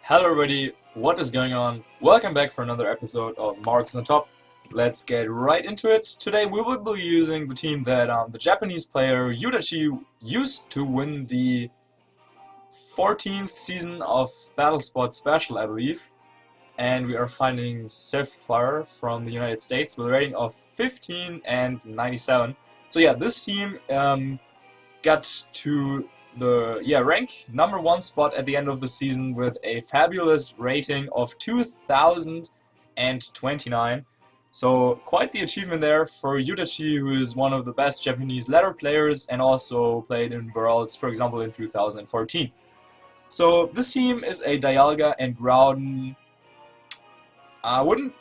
Hello everybody, what is going on? Welcome back for another episode of Marks on Top. Let's get right into it. Today we will be using the team that the Japanese player Yuudachi used to win the 14th season of Battlespot Special, I believe. And we are finding Sapphire from the United States with a rating of 15 and 97. So yeah, this team got to the rank #1 spot at the end of the season with a fabulous rating of 2029. So quite the achievement there for Yuudachi, who is one of the best Japanese ladder players and also played in Worlds, for example, in 2014. So this team is a Dialga and Groudon. I wouldn't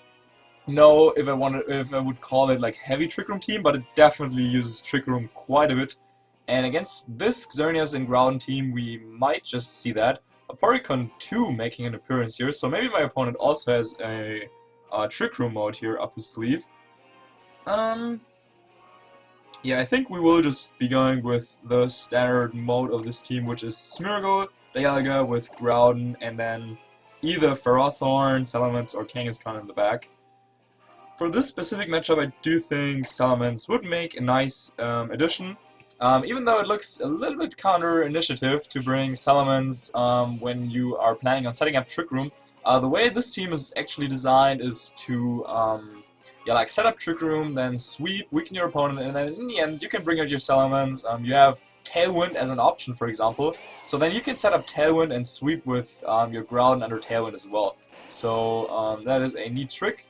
know if I would call it like heavy Trick Room team, but it definitely uses Trick Room quite a bit. And against this Xerneas and Groudon team, we might just see that. A Porygon 2 making an appearance here, so maybe my opponent also has a Trick Room mode here up his sleeve. Yeah, I think we will just be going with the standard mode of this team, which is Smeargle, Dialga with Groudon, and then either Ferrothorn, Salamence, or Kangaskhan in the back. For this specific matchup, I do think Salamence would make a nice addition. Even though it looks a little bit counter-initiative to bring Salamence when you are planning on setting up Trick Room, the way this team is actually designed is to set up Trick Room, then sweep, weaken your opponent, and then in the end you can bring out your Salamence. You have Tailwind as an option, for example, so then you can set up Tailwind and sweep with your Groudon under Tailwind as well. So that is a neat trick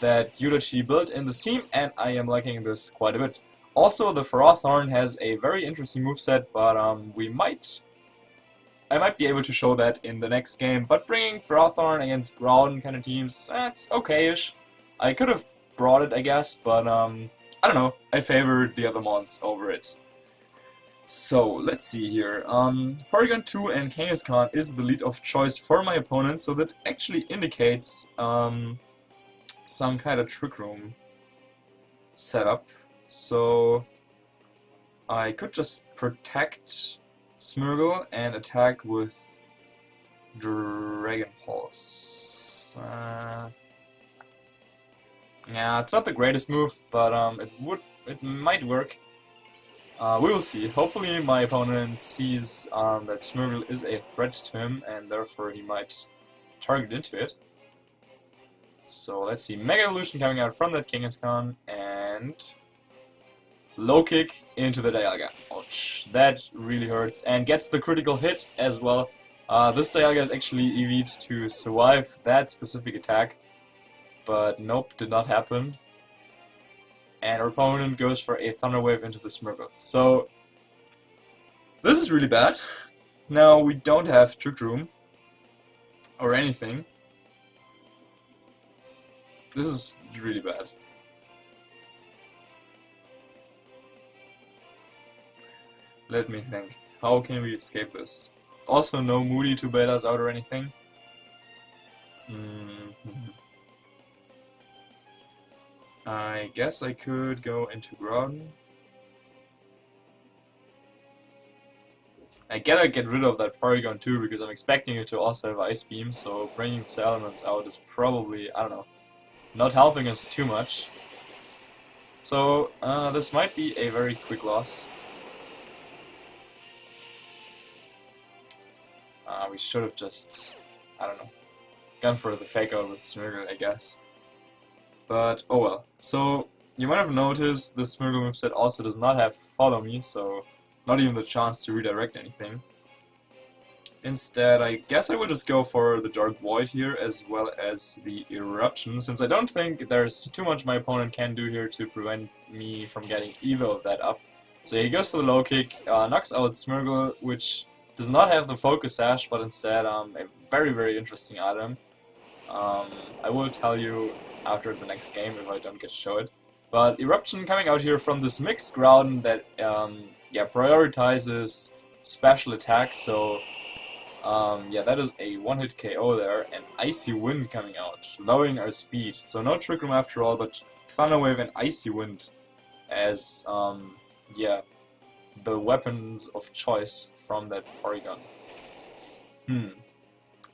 that Yuudachi built in this team, and I am liking this quite a bit. Also, the Ferrothorn has a very interesting moveset, but I might be able to show that in the next game. But bringing Ferrothorn against Groudon kind of teams, that's okay-ish. I could have brought it, I guess, but I don't know. I favored the other mons over it. So, let's see here. Porygon 2 and Kangaskhan is the lead of choice for my opponent, so that actually indicates some kind of Trick Room setup. So I could just protect Smeargle and attack with Dragon Pulse. Yeah, it's not the greatest move, but it might work. We will see. Hopefully my opponent sees that Smeargle is a threat to him, and therefore he might target into it. So let's see, Mega Evolution coming out from that Kangaskhan, and low kick into the Dialga. Ouch, that really hurts, and gets the critical hit as well. This Dialga is actually EV'd to survive that specific attack, but nope, did not happen. And our opponent goes for a Thunder Wave into the Smeargle. So this is really bad. Now we don't have Trick Room or anything. This is really bad. Let me think. How can we escape this? Also, no Moody to bail us out or anything. I guess I could go into Groudon. I gotta get rid of that Porygon 2 because I'm expecting it to also have Ice Beam, so bringing Salamence out is probably, I don't know, not helping us too much. So, this might be a very quick loss. We should have just, I don't know, gone for the fake out with Smeargle, I guess. But, oh well. So, you might have noticed the Smeargle moveset also does not have Follow Me, so not even the chance to redirect anything. Instead, I guess I would just go for the Dark Void here, as well as the Eruption, since I don't think there's too much my opponent can do here to prevent me from getting either of that up. So he goes for the low kick, knocks out Smeargle, which does not have the Focus Sash, but instead a very, very interesting item. I will tell you after the next game if I don't get to show it. But Eruption coming out here from this mixed Groudon that prioritizes special attacks, so that is a one-hit KO there, and Icy Wind coming out, lowering our speed. So no Trick Room after all, but Thunder Wave and Icy Wind as the weapons of choice from that Porygon.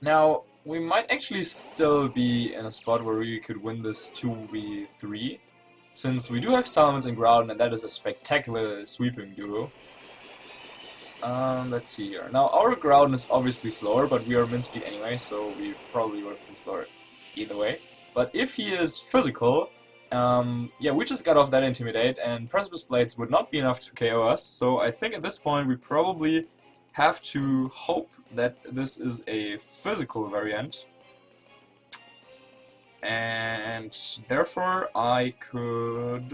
Now, we might actually still be in a spot where we could win this 2v3, since we do have Salamence and Groudon, and that is a spectacular sweeping duo. Let's see here. Now, our Groudon is obviously slower, but we are min speed anyway, so we probably would have been slower either way. But if he is physical, yeah, we just got off that Intimidate, and Precipice Blades would not be enough to KO us, so I think at this point we probably have to hope that this is a physical variant. And therefore I could...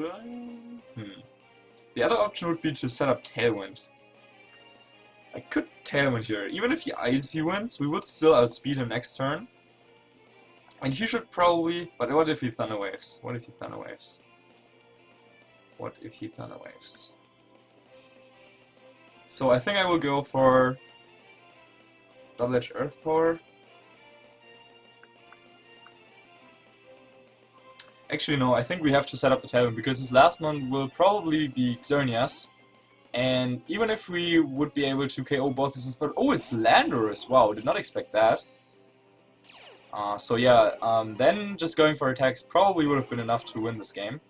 The other option would be to set up Tailwind. I could Tailwind here. Even if he Icy wins, we would still outspeed him next turn. And he should probably... But what if he Thunder Waves? What if he Thunder Waves? What if he Thunder Waves? So I think I will go for Double Edge Earth Power. Actually no, I think we have to set up the Tailwind because his last one will probably be Xerneas. And even if we would be able to KO both of them, but oh, it's Landorus! Wow, did not expect that. So yeah, then just going for attacks probably would have been enough to win this game.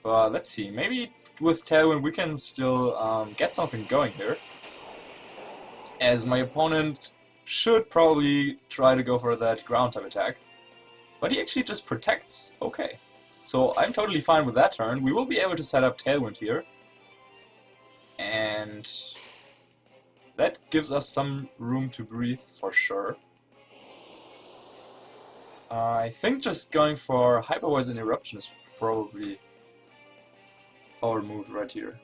But let's see, maybe with Tailwind we can still get something going here. As my opponent should probably try to go for that ground type attack. But he actually just protects. Okay. So I'm totally fine with that turn. We will be able to set up Tailwind here. And that gives us some room to breathe for sure. I think just going for Hyper Voice and Eruption is probably our move right here.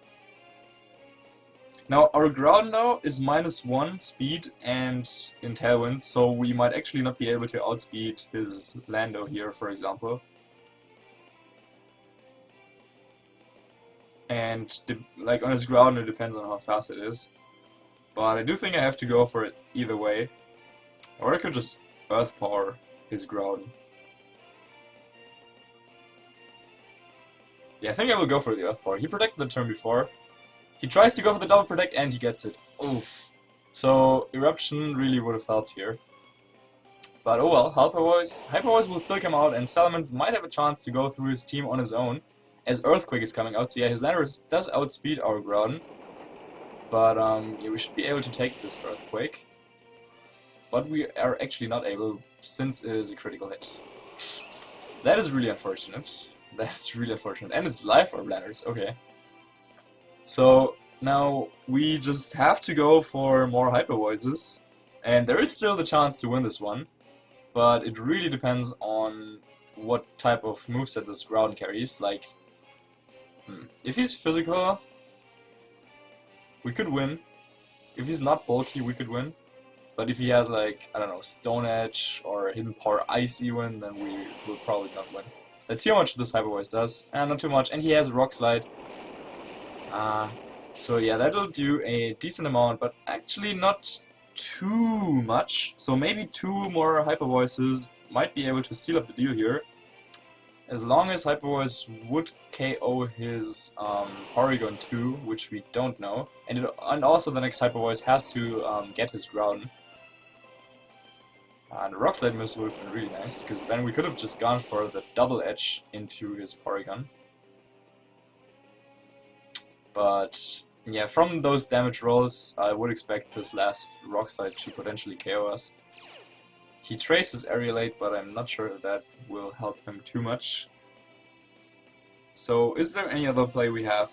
Now our Groudon now is -1 speed and in Tailwind, so we might actually not be able to outspeed his Lando here, for example. And like on his Groudon it depends on how fast it is. But I do think I have to go for it either way. Or I could just Earth Power his Groudon. Yeah, I think I will go for the Earth Power. He protected the turn before. He tries to go for the double protect and he gets it. Oof. So Eruption really would have helped here. But oh well, Hyper Voice will still come out and Salamence might have a chance to go through his team on his own. As Earthquake is coming out, so yeah, his Landorus does outspeed our Groudon. But yeah, we should be able to take this Earthquake. But we are actually not able, since it is a critical hit. That is really unfortunate. That is really unfortunate. And it's Life Orb Landorus, okay. So now we just have to go for more Hyper Voices. And there is still the chance to win this one. But it really depends on what type of moveset this Groudon carries. Like, if he's physical, we could win. If he's not bulky, we could win. But if he has like, I don't know, Stone Edge or Hidden Power Ice even, then we will probably not win. Let's see how much this Hyper Voice does. Not too much. And he has Rock Slide. So yeah, that'll do a decent amount, but actually not too much. So maybe 2 more Hyper Voices might be able to seal up the deal here. As long as Hyper Voice would KO his Porygon 2, which we don't know. And also the next Hyper Voice has to get his Groudon. And the Rock Slide miss would have been really nice, because then we could have just gone for the double edge into his Porygon. But yeah, from those damage rolls, I would expect this last Rock Slide to potentially KO us. He traces Aerialate, but I'm not sure if that will help him too much. So, is there any other play we have?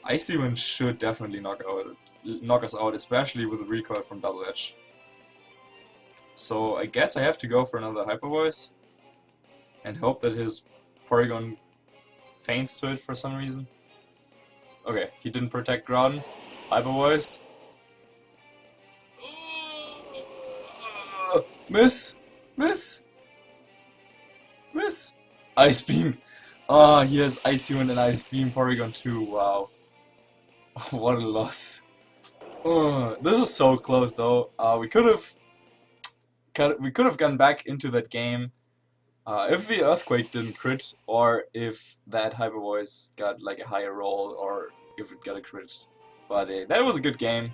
Icy Wind should definitely knock us out, especially with the recoil from Double Edge. So, I guess I have to go for another Hyper Voice and hope that his Porygon faints to it for some reason. Okay, he didn't protect Groudon. Hyper Voice. Miss! Miss! Miss! Ice Beam! Ah, he has Icy Wind and Ice Beam Porygon 2, wow. What a loss. This is so close though. We could have gone back into that game if the Earthquake didn't crit, or if that Hyper Voice got like a higher roll, or if it got a crit. But that was a good game.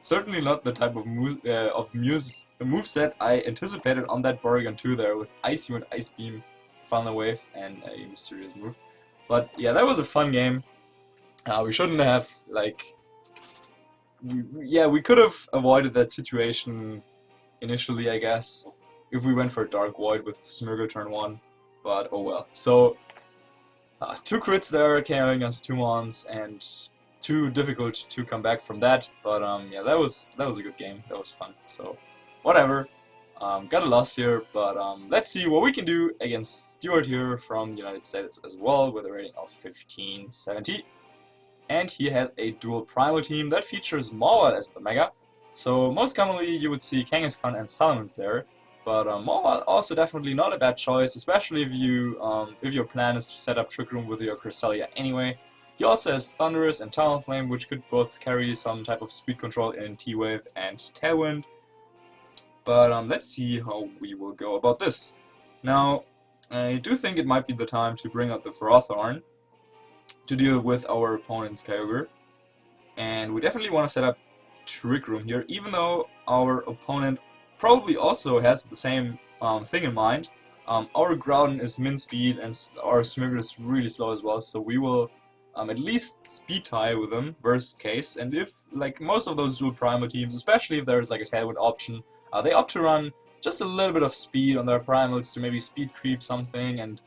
Certainly not the type of moveset I anticipated on that Borygon 2 there, with Ice and Ice Beam, Thunder Wave, and a mysterious move. But yeah, that was a fun game. We shouldn't have, like... Yeah, we could have avoided that situation initially, I guess, if we went for Dark Void with Smeargle turn 1, but oh well. So, 2 crits there, carrying us 2 mons, and too difficult to come back from that, but yeah, that was a good game, that was fun, so whatever. Got a loss here, but let's see what we can do against Stuart here from the United States as well, with a rating of 1570. And he has a dual primal team that features Mawile as the Mega. So most commonly you would see Kangaskhan and Salamence there, but Mawile also definitely not a bad choice, especially if your plan is to set up Trick Room with your Cresselia anyway. He also has Thunderous and Talonflame, which could both carry some type of speed control in T-Wave and Tailwind. But let's see how we will go about this. Now, I do think it might be the time to bring out the Ferrothorn to deal with our opponent's Kyogre. And we definitely want to set up Trick Room here, even though our opponent probably also has the same thing in mind. Our Groudon is min speed and our Smeargle is really slow as well, so we will at least speed tie with them, worst case. And if, like most of those dual primal teams, especially if there's like a Tailwind option, they opt to run just a little bit of speed on their primals to maybe speed creep something and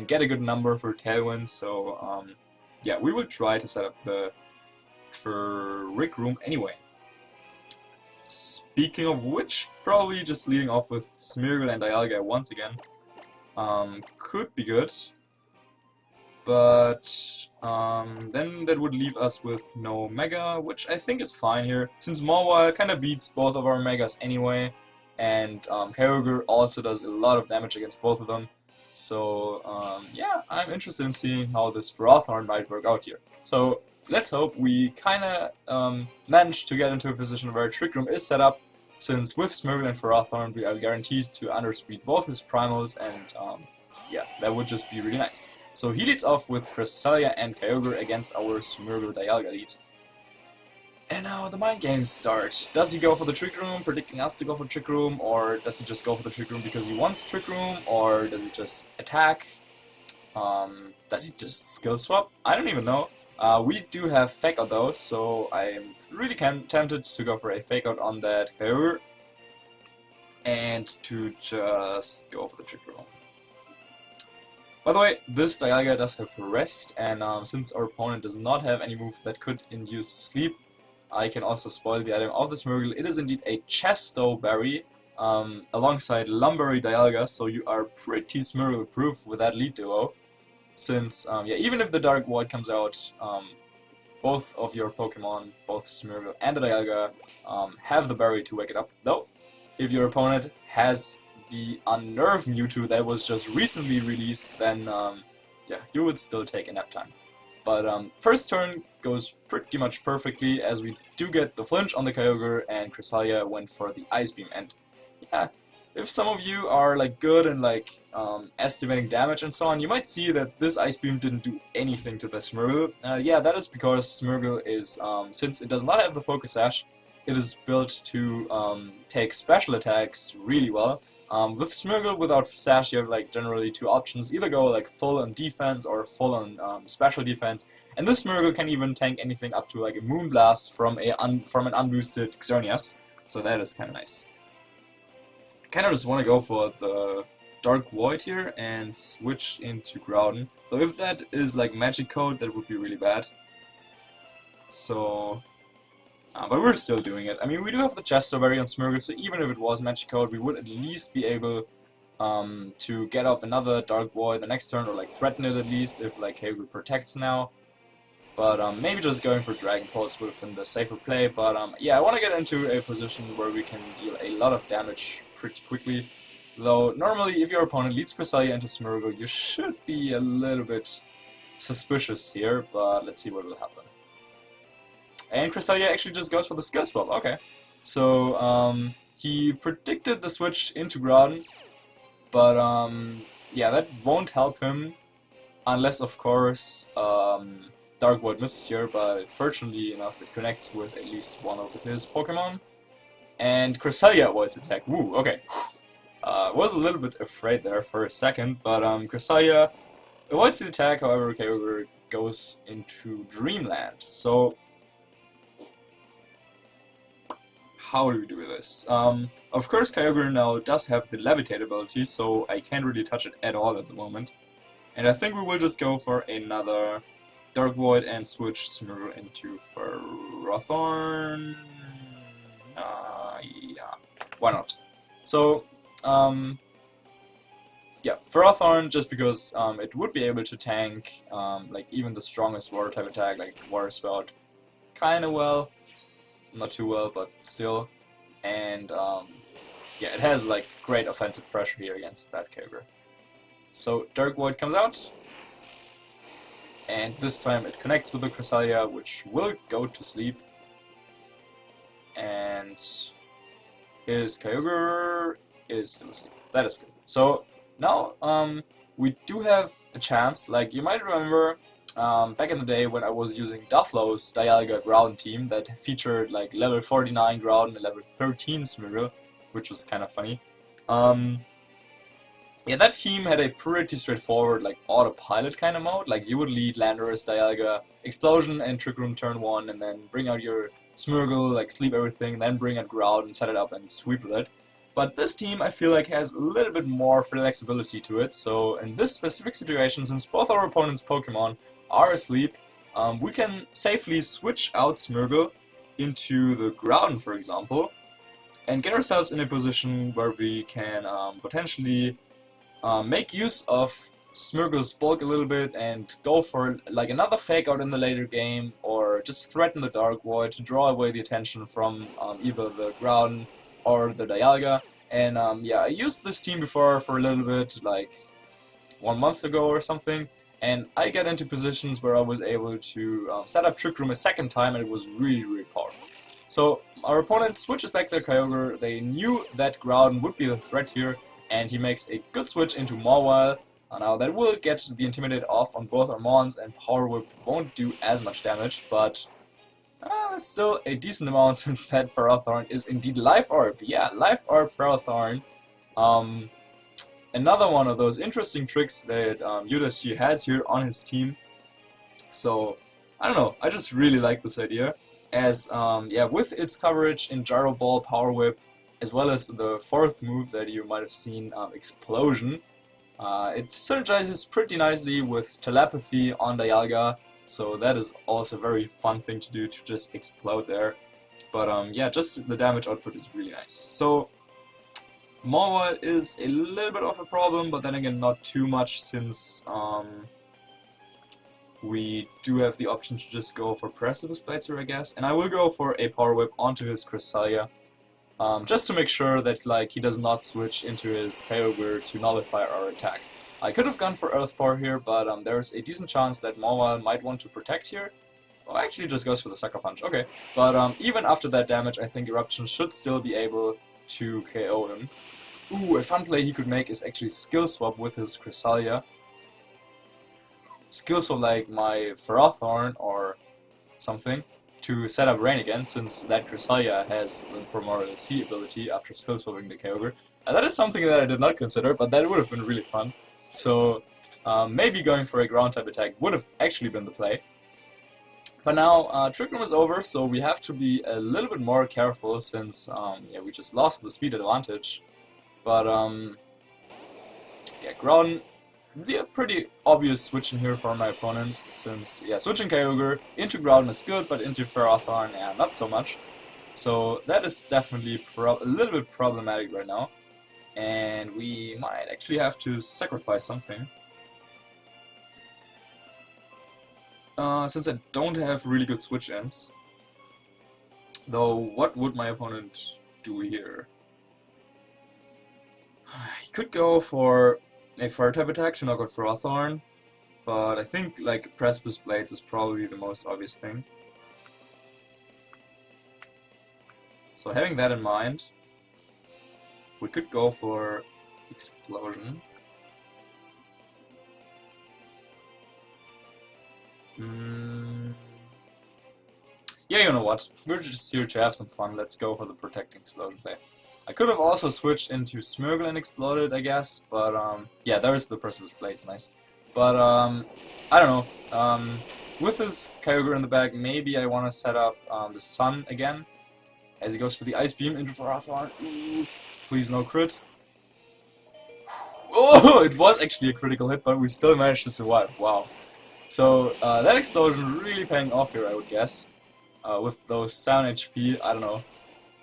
get a good number for Tailwind. So yeah, we will try to set up the Rick Room anyway. Speaking of which, probably just leading off with Smeargle and Dialga once again could be good. But then that would leave us with no Mega, which I think is fine here, since Mawile kind of beats both of our Megas anyway, and Kyogre also does a lot of damage against both of them. So yeah, I'm interested in seeing how this Ferrothorn might work out here. So let's hope we kind of manage to get into a position where Trick Room is set up, since with Smeargle and Ferrothorn we are guaranteed to underspeed both his primals, and yeah, that would just be really nice. So he leads off with Cresselia and Kyogre against our Smeargle Dialga lead. And now the mind games start. Does he go for the Trick Room, predicting us to go for Trick Room, or does he just go for the Trick Room because he wants Trick Room, or does he just attack? Does he just skill swap? I don't even know. We do have Fake Out though, so I'm really tempted to go for a Fake Out on that Kyogre and to just go for the Trick Room. By the way, this Dialga does have Rest, and since our opponent does not have any move that could induce Sleep, I can also spoil the item of the Smeargle. It is indeed a Chesto Berry alongside Lumberry Dialga, so you are pretty Smeargle proof with that lead duo. Since, yeah, even if the Dark Void comes out, both of your Pokemon, both Smeargle and the Dialga, have the Berry to wake it up. Though, if your opponent has the Unnerved Mewtwo that was just recently released, then yeah, you would still take a nap time. But first turn goes pretty much perfectly, as we do get the flinch on the Kyogre, and Cresselia went for the Ice Beam. And yeah, if some of you are like good in like estimating damage and so on, you might see that this Ice Beam didn't do anything to the Smeargle. Yeah, that is because Smeargle is, since it does not have the Focus Sash, it is built to take special attacks really well. With Smeargle without Sash, you have like generally 2 options: either go like full on defense or full on special defense. And this Smeargle can even tank anything up to like a Moonblast from an unboosted Xerneas, so that is kind of nice. I kind of just want to go for the Dark Void here and switch into Groudon. So if that is like Magic Code, that would be really bad. So but we're still doing it. I mean, we do have the Chesto Berry on Smeargle, so even if it was Magic Code, we would at least be able to get off another Dark Void the next turn, or like threaten it at least, if like Kyogre protects now. But maybe just going for Dragon Pulse would have been the safer play. But yeah, I want to get into a position where we can deal a lot of damage pretty quickly. Though normally, if your opponent leads Cresselia into Smeargle, you should be a little bit suspicious here. But let's see what will happen. And Cresselia actually just goes for the skill swap. Okay, so he predicted the switch into Groudon, but yeah, that won't help him unless, of course, Dark Void misses here, but fortunately enough it connects with at least one of his Pokemon. And Cresselia avoids attack. Woo, okay. Was a little bit afraid there for a second, but Cresselia avoids the attack, however Kyogre goes into Dreamland. So how do we do this? Of course Kyogre now does have the Levitate ability, so I can't really touch it at all at the moment. And I think we will just go for another Dark Void and switch Smeargle into Ferrothorn. Yeah, why not? So, yeah, Ferrothorn, just because it would be able to tank like even the strongest water type attack, like Water Spout, kinda well. Not too well, but still. And yeah, it has like great offensive pressure here against that Kyogre. So Dark Void comes out, and this time it connects with the Cresselia, which will go to sleep. And his Kyogre is still asleep. That is good. So now we do have a chance. Like you might remember back in the day when I was using Dufflo's Dialga Groudon team that featured like level 49 Groudon and level 13 Smeargle, which was kind of funny. Yeah, that team had a pretty straightforward like autopilot kind of mode. Like you would lead Landorus, Dialga, Explosion, and Trick Room turn 1, and then bring out your Smeargle, like sleep everything, then bring out Groudon, set it up, and sweep with it. But this team, I feel like, has a little bit more flexibility to it. So in this specific situation, since both our opponent's Pokemon are asleep, we can safely switch out Smeargle into the Groudon, for example, and get ourselves in a position where we can potentially make use of Smeargle's bulk a little bit and go for like another fake out in the later game, or just threaten the Dark Void to draw away the attention from either the Groudon or the Dialga. And yeah, I used this team before for a little bit, like 1 month ago or something, and I got into positions where I was able to set up Trick Room a second time, and it was really, really powerful. So our opponent switches back their Kyogre. They knew that Groudon would be the threat here, and he makes a good switch into Mawile. Now that will get the Intimidate off on both our Mons, and Power Whip won't do as much damage, but it's still a decent amount since that Ferrothorn is indeed Life Orb. Yeah, Life Orb Ferrothorn. Another one of those interesting tricks that Yuudachi has here on his team. So, I don't know, I just really like this idea. As, yeah, with its coverage in Gyro Ball, Power Whip, as well as the fourth move that you might have seen, Explosion, it synergizes pretty nicely with Telepathy on Dialga, so that is also a very fun thing to do, to just explode there. But yeah, just the damage output is really nice. So Mawile is a little bit of a problem, but then again not too much, since we do have the option to just go for Precipice Blades here, I guess. And I will go for a Power Whip onto his Cresselia, just to make sure that like he does not switch into his Kyogre to nullify our attack. I could have gone for Earth Power here, but there's a decent chance that Mawile might want to protect here. Well, actually just goes for the Sucker Punch, okay. But even after that damage, I think Eruption should still be able to KO him. Ooh, a fun play he could make is actually Skill Swap with his Cresselia. Skill Swap like my Ferrothorn or something, to set up Rain again, since that Cresselia has the Primordial Sea ability after Skill Swapping the Kyogre. And that is something that I did not consider, but that would have been really fun. So maybe going for a ground type attack would have actually been the play. But now Trick Room is over, so we have to be a little bit more careful, since yeah, we just lost the speed advantage. But yeah, Groudon, the pretty obvious switch in here for my opponent, since yeah, switching Kyogre into Groudon is good, but into Ferrothorn, yeah, not so much. So that is definitely a little bit problematic right now, and we might actually have to sacrifice something. Since I don't have really good switch ends. Though, what would my opponent do here? He could go for a fire type attack to knock out Ferrothorn, but I think like Precipice Blades is probably the most obvious thing. So having that in mind, we could go for Explosion. Yeah, you know what? We're just here to have some fun. Let's go for the Protecting Explosion play. I could have also switched into Smeargle and exploded, I guess, but yeah, there's the Precipice Blade, it's nice. But I don't know. With this Kyogre in the back, maybe I want to set up the Sun again, as he goes for the Ice Beam into Ferrothorn. Please no crit. Oh, it was actually a critical hit, but we still managed to survive. Wow. So that explosion really paying off here, I would guess. With those 7 HP, I don't know.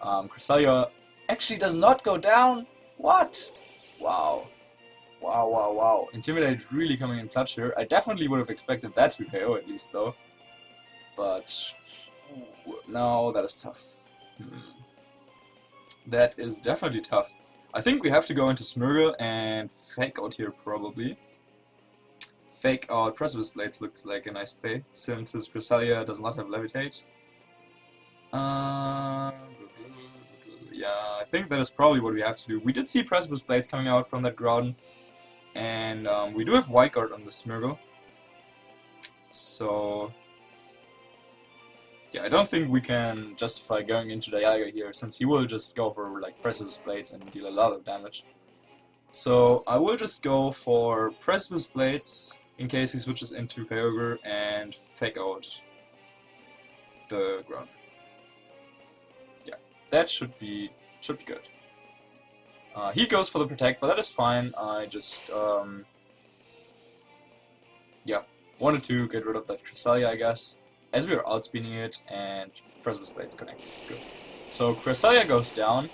Cresselia actually does not go down. What? Wow. Wow, wow, wow. Intimidate really coming in clutch here. I definitely would have expected that to KO at least though. But no, that is tough. That is definitely tough. I think we have to go into Smeargle and Fake Out here probably. Fake Out Precipice Blades looks like a nice play, since his Cresselia does not have Levitate. Yeah, I think that is probably what we have to do. We did see Precipice Blades coming out from that Groudon, and we do have White Guard on the Smeargle. So yeah, I don't think we can justify going into Dialga here, since he will just go for like Precipice Blades and deal a lot of damage. So I will just go for Precipice Blades in case he switches into Kyogre and Fake Out the Groudon. Yeah, that should be good. He goes for the Protect, but that is fine. I just yeah, wanted to get rid of that Cresselia, I guess, as we are outspeeding it, and Precipice Blades connects. Good. So Cresselia goes down,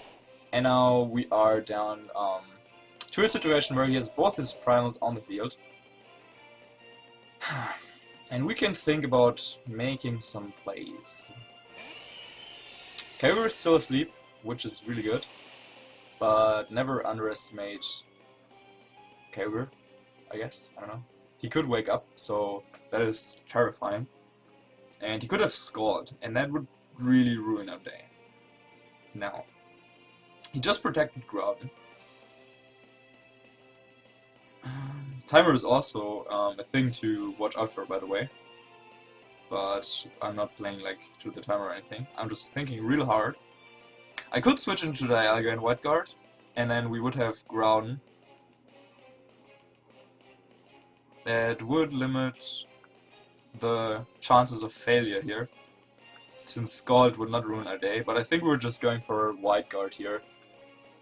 and now we are down to a situation where he has both his primals on the field. And we can think about making some plays. Kyogre is still asleep, which is really good, but never underestimate Kyogre, I guess. I don't know. He could wake up, so that is terrifying. And he could have scored, and that would really ruin our day. Now, he just protected Groudon. Timer is also a thing to watch out for, by the way. But I'm not playing like to the timer or anything. I'm just thinking real hard. I could switch into Dialga and White Guard, and then we would have Groudon. That would limit the chances of failure here, since Scald would not ruin our day. But I think we're just going for White Guard here,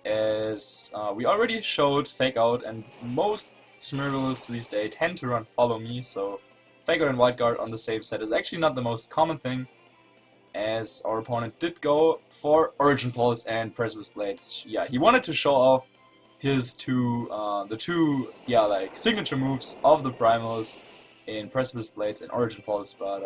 as we already showed Fake Out, and most Smeargles these days tend to run Follow Me, so Fake Out and White Guard on the same set is actually not the most common thing, as our opponent did go for Origin Pulse and Precipice Blades. Yeah, he wanted to show off his the two like signature moves of the primals in Precipice Blades and Origin Pulse, but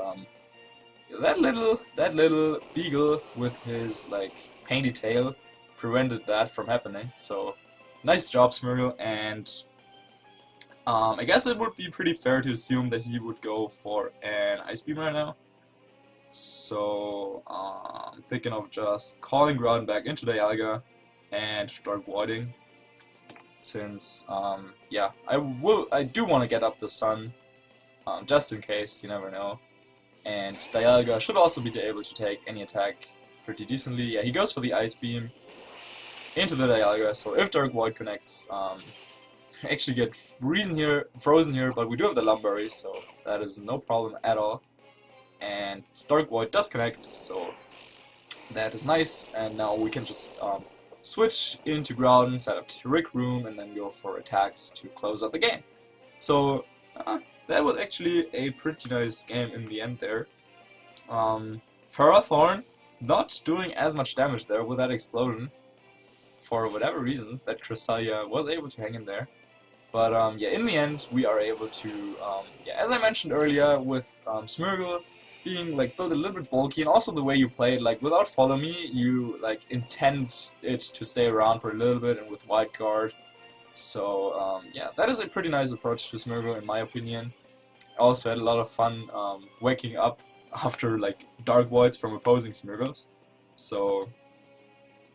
that little beagle with his like painty tail prevented that from happening. So nice job, Smeargle, and I guess it would be pretty fair to assume that he would go for an Ice Beam right now. So I'm thinking of just calling Groudon back into Dialga and Dark Voiding, since yeah, I do want to get up the Sun, just in case, you never know. And Dialga should also be able to take any attack pretty decently. Yeah, he goes for the Ice Beam into the Dialga, so if Dark Void connects, actually get frozen here, but we do have the Lumberry, so that is no problem at all. And Dark Void does connect, so that is nice, and now we can just switch into Groudon, set up Rick Room, and then go for attacks to close out the game. So that was actually a pretty nice game in the end there. Ferrothorn not doing as much damage there with that explosion, for whatever reason. That Cresselia was able to hang in there. But yeah, in the end, we are able to, yeah, as I mentioned earlier, with Smeargle being like built a little bit bulky, and also the way you play it, like without Follow Me, you like intend it to stay around for a little bit, and with White Guard. So yeah, that is a pretty nice approach to Smeargle in my opinion. I also had a lot of fun waking up after like Dark Voids from opposing Smeargles. So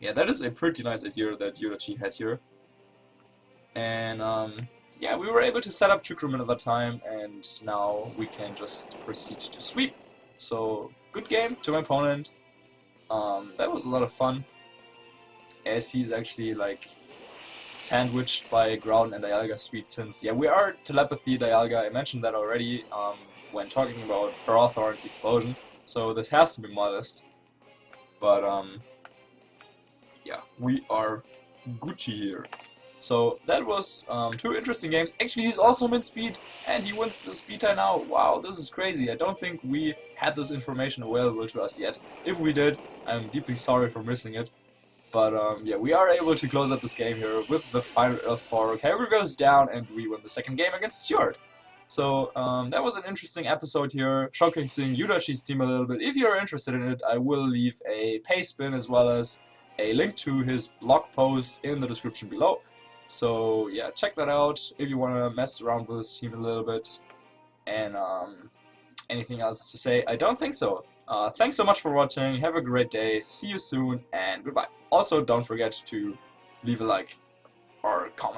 yeah, that is a pretty nice idea that Yuudachi had here. And yeah, we were able to set up Trick Room another time, and now we can just proceed to sweep. So good game to my opponent. That was a lot of fun, as he's actually like sandwiched by Groudon and Dialga speed, since we are telepathy Dialga. I mentioned that already when talking about Ferrothorn's explosion, so this has to be modest. But yeah, we are Gucci here. So that was 2 interesting games. Actually, he's also min speed, and he wins the speed tie now. Wow, this is crazy. I don't think we had this information available to us yet. If we did, I'm deeply sorry for missing it. But yeah, we are able to close up this game here with the final Earth Power. Kyogre goes down, and we win the second game against Stuart. So that was an interesting episode here, showcasing Yuudachi's team a little bit. If you're interested in it, I will leave a paste bin as well as a link to his blog post in the description below. So yeah, check that out if you want to mess around with this team a little bit. And anything else to say? I don't think so. Thanks so much for watching, have a great day, see you soon, and goodbye. Also, don't forget to leave a like or comment.